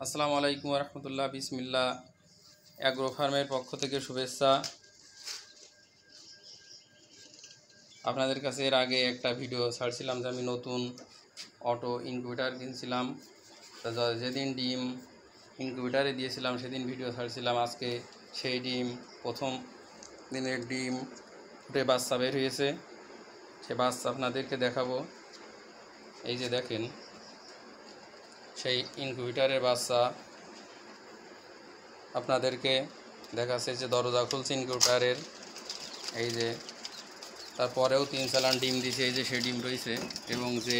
আসসালামু আলাইকুম রহমতুল্লাহ। বিসমিল্লাহ অ্যাগ্রো ফার্মের পক্ষ থেকে শুভেচ্ছা। আপনাদের কাছে এর আগে একটা ভিডিও ছাড়ছিলাম যে আমি নতুন অটো ইনকিউবেটার কিনছিলাম। তা যেদিন ডিম ইনকিউবেটারে দিয়েছিলাম সেদিন ভিডিও ছাড়ছিলাম। আজকে সেই ডিম প্রথম দিনের ডিম ফুটে বাচ্চা বের হয়েছে। সে বাচ্চা আপনাদেরকে দেখাবো। এই যে দেখেন সেই ইনকিউবেটারের বাচ্চা আপনাদেরকে দেখাচ্ছে। যে দরজা খুলছে ইনকিউবেটারের, এই যে তারপরেও 3 চালান ডিম দিছে। এই যে সে ডিম রয়েছে এবং যে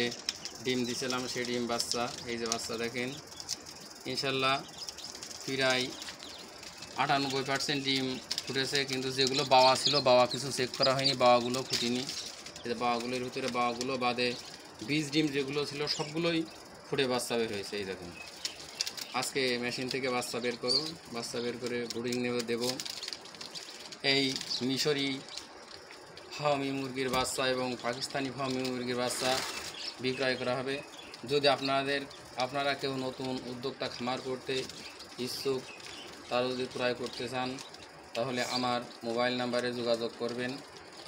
ডিম দিছিলাম সে ডিম বাচ্চা, এই যে বাচ্চা দেখেন। ইনশাল্লাহ প্রায় 98% ডিম ফুটেছে, কিন্তু যেগুলো বাওয়া ছিল বাওয়া কিছু চেক করা হয়নি, বাওয়াগুলো ফুটিনি। এই যে বাওয়াগুলোর ভিতরে বাওয়াগুলো বাদে বীজ ডিম যেগুলো ছিল সবগুলোই ফুটে বাচ্চা বের হয়েছে। এই দেখুন আজকে মেশিন থেকে বাচ্চা বের করো, বাচ্চা বের করে ব্রুডিং দেব। এই মিশরি ফার্মি মুরগির বাচ্চা এবং পাকিস্তানি ফার্মি মুরগির বাচ্চা বিক্রয় করা হবে। যদি আপনারা কেউ নতুন উদ্যোক্তা খামার করতে ইচ্ছুক, তারা যদি ক্রয় করতে চান তাহলে আমার মোবাইল নাম্বারে যোগাযোগ করবেন।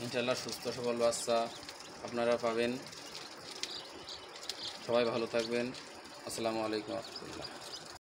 ইনশাল্লাহ সুস্থ সবল বাচ্চা আপনারা পাবেন। সবাই ভালো থাকবেন। আসসালামু আলাইকুম রহমতুল্লাহ।